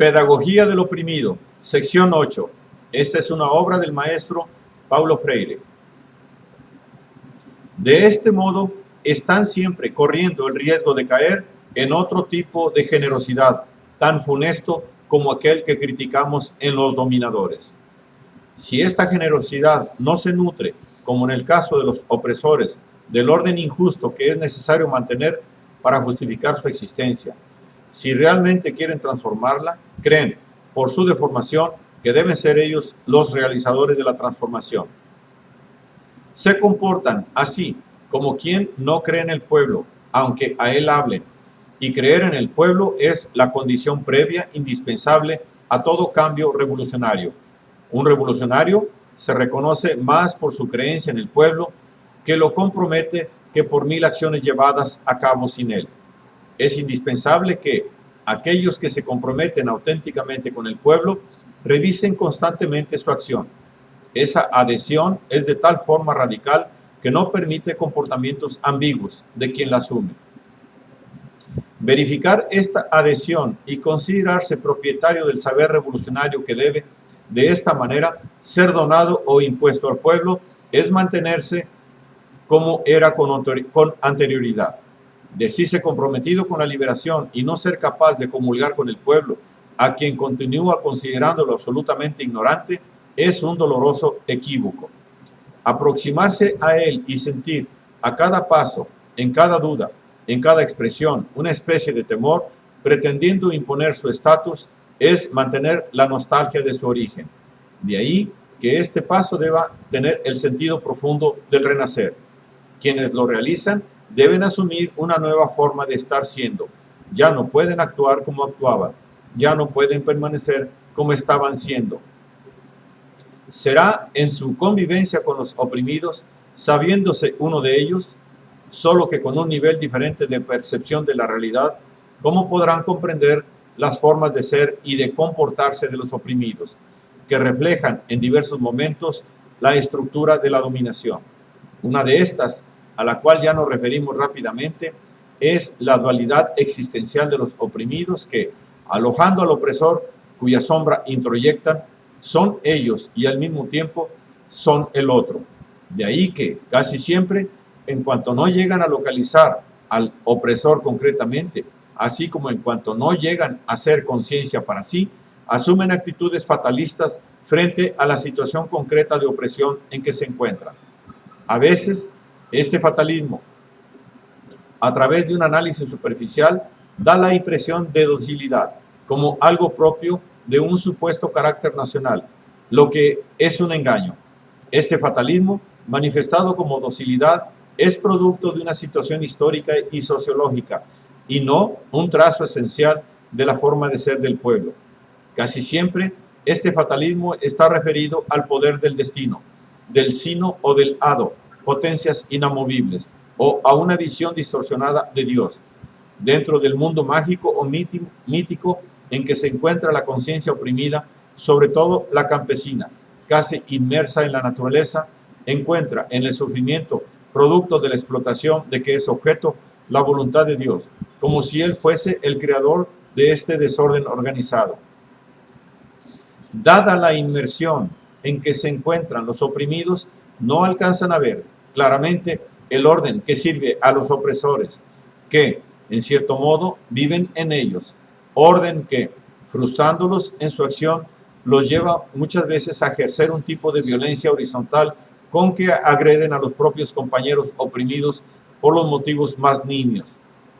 Pedagogía del oprimido, sección 8. Esta es una obra del maestro Paulo Freire. De este modo, están siempre corriendo el riesgo de caer en otro tipo de generosidad, tan funesto como aquel que criticamos en los dominadores. Si esta generosidad no se nutre, como en el caso de los opresores, del orden injusto que es necesario mantener para justificar su existencia, si realmente quieren transformarla, creen, por su deformación, que deben ser ellos los realizadores de la transformación. Se comportan así como quien no cree en el pueblo, aunque a él hablen, y creer en el pueblo es la condición previa indispensable a todo cambio revolucionario. Un revolucionario se reconoce más por su creencia en el pueblo que lo compromete que por 1000 acciones llevadas a cabo sin él. Es indispensable que aquellos que se comprometen auténticamente con el pueblo revisen constantemente su acción. Esa adhesión es de tal forma radical que no permite comportamientos ambiguos de quien la asume. Verificar esta adhesión y considerarse propietario del saber revolucionario que debe, de esta manera, ser donado o impuesto al pueblo, es mantenerse como era con anterioridad. Decirse comprometido con la liberación y no ser capaz de comulgar con el pueblo, a quien continúa considerándolo absolutamente ignorante, es un doloroso equívoco. Aproximarse a él y sentir a cada paso, en cada duda, en cada expresión, una especie de temor, pretendiendo imponer su estatus, es mantener la nostalgia de su origen. De ahí que este paso deba tener el sentido profundo del renacer. Quienes lo realizan deben asumir una nueva forma de estar siendo. Ya no pueden actuar como actuaban, ya no pueden permanecer como estaban siendo. Será en su convivencia con los oprimidos, sabiéndose uno de ellos, solo que con un nivel diferente de percepción de la realidad, cómo podrán comprender las formas de ser y de comportarse de los oprimidos, que reflejan en diversos momentos la estructura de la dominación. Una de estas, a la cual ya nos referimos rápidamente, es la dualidad existencial de los oprimidos que, alojando al opresor cuya sombra introyectan, son ellos y al mismo tiempo son el otro. De ahí que, casi siempre, en cuanto no llegan a localizar al opresor concretamente, así como en cuanto no llegan a ser conciencia para sí, asumen actitudes fatalistas frente a la situación concreta de opresión en que se encuentran. A veces, este fatalismo, a través de un análisis superficial, da la impresión de docilidad, como algo propio de un supuesto carácter nacional, lo que es un engaño. Este fatalismo, manifestado como docilidad, es producto de una situación histórica y sociológica, y no un trazo esencial de la forma de ser del pueblo. Casi siempre, este fatalismo está referido al poder del destino, del sino o del hado, potencias inamovibles, o a una visión distorsionada de Dios. Dentro del mundo mágico o mítico en que se encuentra la conciencia oprimida, sobre todo la campesina, casi inmersa en la naturaleza, encuentra en el sufrimiento, producto de la explotación de que es objeto, la voluntad de Dios, como si Él fuese el creador de este desorden organizado. Dada la inmersión en que se encuentran los oprimidos, no alcanzan a ver claramente el orden que sirve a los opresores, que, en cierto modo, viven en ellos, orden que, frustrándolos en su acción, los lleva muchas veces a ejercer un tipo de violencia horizontal con que agreden a los propios compañeros oprimidos por los motivos más nimios.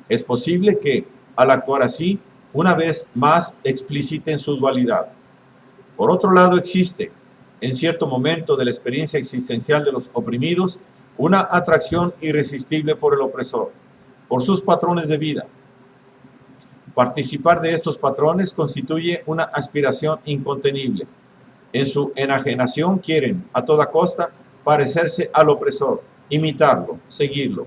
Es posible que, al actuar así, una vez más expliciten su dualidad. Por otro lado, existe, en cierto momento de la experiencia existencial de los oprimidos, una atracción irresistible por el opresor, por sus patrones de vida. Participar de estos patrones constituye una aspiración incontenible. En su enajenación quieren, a toda costa, parecerse al opresor, imitarlo, seguirlo.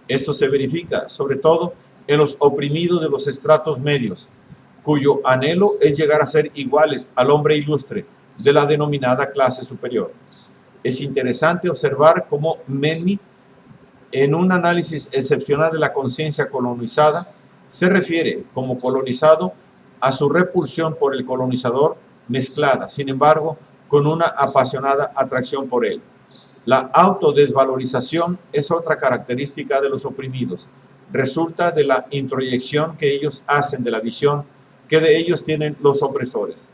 Esto se verifica, sobre todo, en los oprimidos de los estratos medios, cuyo anhelo es llegar a ser iguales al hombre ilustre de la denominada clase superior. Es interesante observar cómo Memmi, en un análisis excepcional de la conciencia colonizada, se refiere como colonizado a su repulsión por el colonizador, mezclada, sin embargo, con una apasionada atracción por él. La autodesvalorización es otra característica de los oprimidos. Resulta de la introyección que ellos hacen de la visión que de ellos tienen los opresores.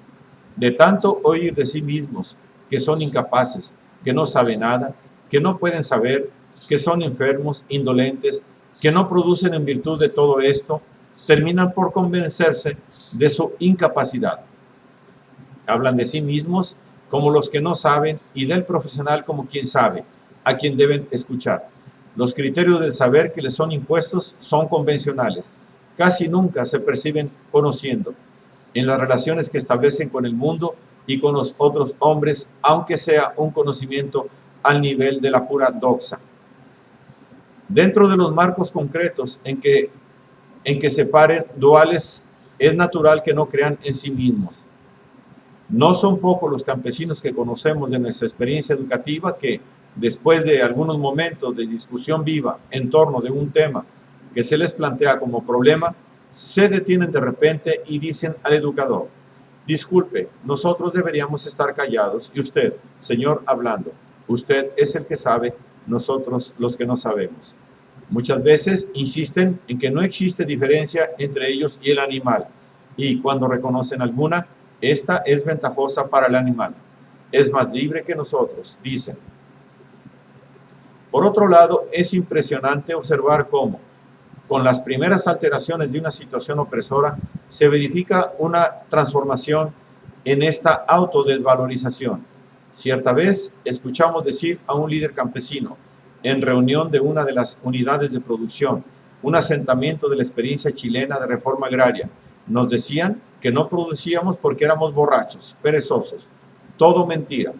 De tanto oír de sí mismos que son incapaces, que no saben nada, que no pueden saber, que son enfermos, indolentes, que no producen en virtud de todo esto, terminan por convencerse de su incapacidad. Hablan de sí mismos como los que no saben y del profesional como quien sabe, a quien deben escuchar. Los criterios del saber que les son impuestos son convencionales. Casi nunca se perciben conociendo en las relaciones que establecen con el mundo y con los otros hombres, aunque sea un conocimiento al nivel de la pura doxa. Dentro de los marcos concretos en que se paren duales, es natural que no crean en sí mismos. No son pocos los campesinos que conocemos de nuestra experiencia educativa que, después de algunos momentos de discusión viva en torno de un tema que se les plantea como problema, se detienen de repente y dicen al educador: disculpe, nosotros deberíamos estar callados y usted, señor, hablando. Usted es el que sabe, nosotros los que no sabemos. Muchas veces insisten en que no existe diferencia entre ellos y el animal, y cuando reconocen alguna, esta es ventajosa para el animal. Es más libre que nosotros, dicen. Por otro lado, es impresionante observar cómo, con las primeras alteraciones de una situación opresora, se verifica una transformación en esta autodesvalorización. Cierta vez escuchamos decir a un líder campesino, en reunión de una de las unidades de producción, un asentamiento de la experiencia chilena de reforma agraria, nos decían que no producíamos porque éramos borrachos, perezosos. Todo mentira.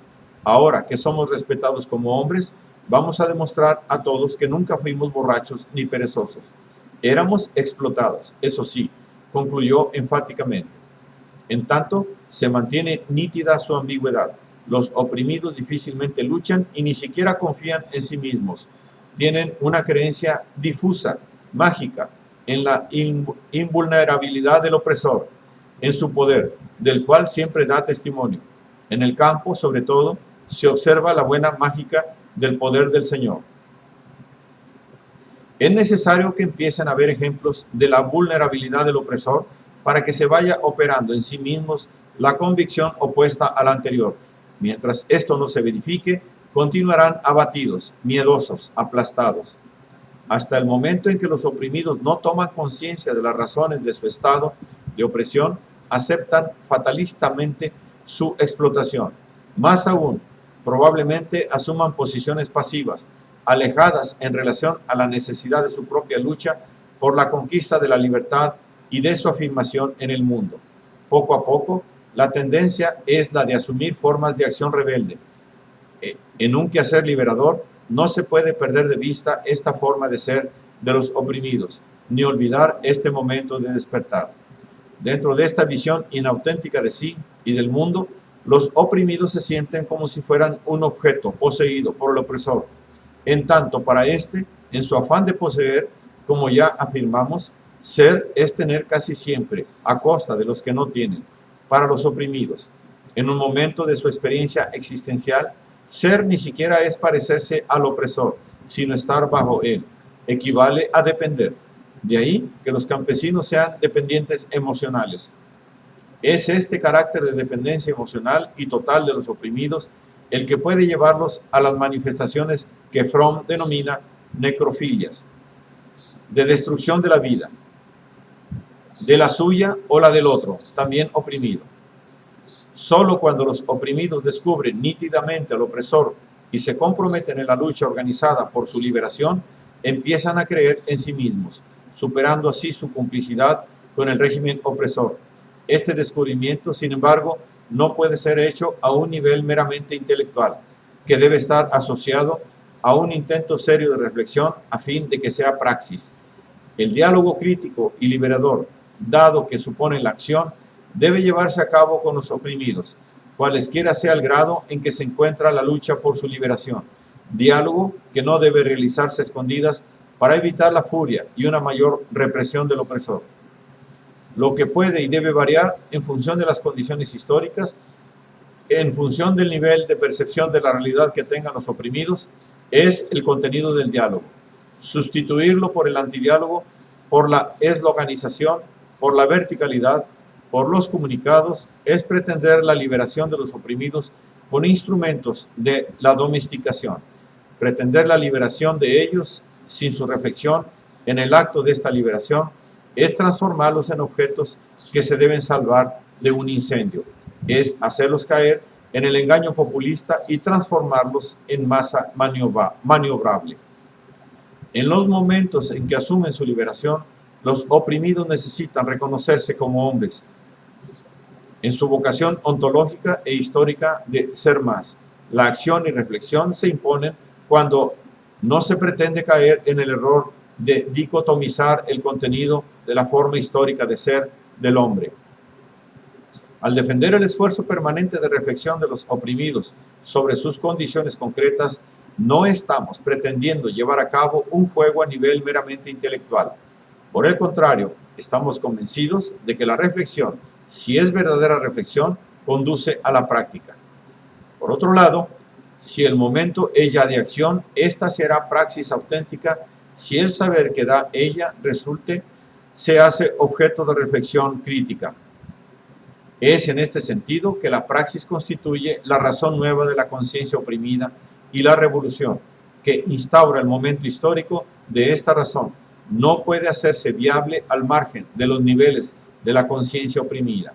Ahora que somos respetados como hombres, vamos a demostrar a todos que nunca fuimos borrachos ni perezosos. Éramos explotados, eso sí, concluyó enfáticamente. En tanto, se mantiene nítida su ambigüedad. Los oprimidos difícilmente luchan y ni siquiera confían en sí mismos. Tienen una creencia difusa, mágica, en la invulnerabilidad del opresor, en su poder, del cual siempre da testimonio. En el campo, sobre todo, se observa la buena mágica del poder del Señor. Es necesario que empiecen a haber ejemplos de la vulnerabilidad del opresor para que se vaya operando en sí mismos la convicción opuesta a la anterior. Mientras esto no se verifique, continuarán abatidos, miedosos, aplastados. Hasta el momento en que los oprimidos no toman conciencia de las razones de su estado de opresión, aceptan fatalistamente su explotación. Más aún, probablemente asuman posiciones pasivas, alejadas en relación a la necesidad de su propia lucha por la conquista de la libertad y de su afirmación en el mundo. Poco a poco, la tendencia es la de asumir formas de acción rebelde. En un quehacer liberador, no se puede perder de vista esta forma de ser de los oprimidos, ni olvidar este momento de despertar. Dentro de esta visión inauténtica de sí y del mundo, los oprimidos se sienten como si fueran un objeto poseído por el opresor. En tanto, para este, en su afán de poseer, como ya afirmamos, ser es tener casi siempre, a costa de los que no tienen. Para los oprimidos, en un momento de su experiencia existencial, ser ni siquiera es parecerse al opresor, sino estar bajo él. Equivale a depender. De ahí que los campesinos sean dependientes emocionales. Es este carácter de dependencia emocional y total de los oprimidos el que puede llevarlos a las manifestaciones que Fromm denomina necrofilias, de destrucción de la vida, de la suya o la del otro, también oprimido. Solo cuando los oprimidos descubren nítidamente al opresor y se comprometen en la lucha organizada por su liberación, empiezan a creer en sí mismos, superando así su complicidad con el régimen opresor. Este descubrimiento, sin embargo, no puede ser hecho a un nivel meramente intelectual, que debe estar asociado a un intento serio de reflexión a fin de que sea praxis. El diálogo crítico y liberador, dado que supone la acción, debe llevarse a cabo con los oprimidos, cualesquiera sea el grado en que se encuentra la lucha por su liberación. Diálogo que no debe realizarse a escondidas para evitar la furia y una mayor represión del opresor. lo que puede y debe variar en función de las condiciones históricas, en función del nivel de percepción de la realidad que tengan los oprimidos, es el contenido del diálogo. Sustituirlo por el antidiálogo, por la esloganización, por la verticalidad, por los comunicados, es pretender la liberación de los oprimidos con instrumentos de la domesticación. Pretender la liberación de ellos sin su reflexión en el acto de esta liberación es transformarlos en objetos que se deben salvar de un incendio. Es hacerlos caer en el engaño populista y transformarlos en masa maniobrable. En los momentos en que asumen su liberación, los oprimidos necesitan reconocerse como hombres, en su vocación ontológica e histórica de ser más. La acción y reflexión se imponen cuando no se pretende caer en el error de dicotomizar el contenido de la forma histórica de ser del hombre. Al defender el esfuerzo permanente de reflexión de los oprimidos sobre sus condiciones concretas, no estamos pretendiendo llevar a cabo un juego a nivel meramente intelectual. Por el contrario, estamos convencidos de que la reflexión, si es verdadera reflexión, conduce a la práctica. Por otro lado, si el momento es ya de acción, esta será praxis auténtica si el saber que da ella resulte, se hace objeto de reflexión crítica. Es en este sentido que la praxis constituye la razón nueva de la conciencia oprimida y la revolución que instaura el momento histórico de esta razón no puede hacerse viable al margen de los niveles de la conciencia oprimida.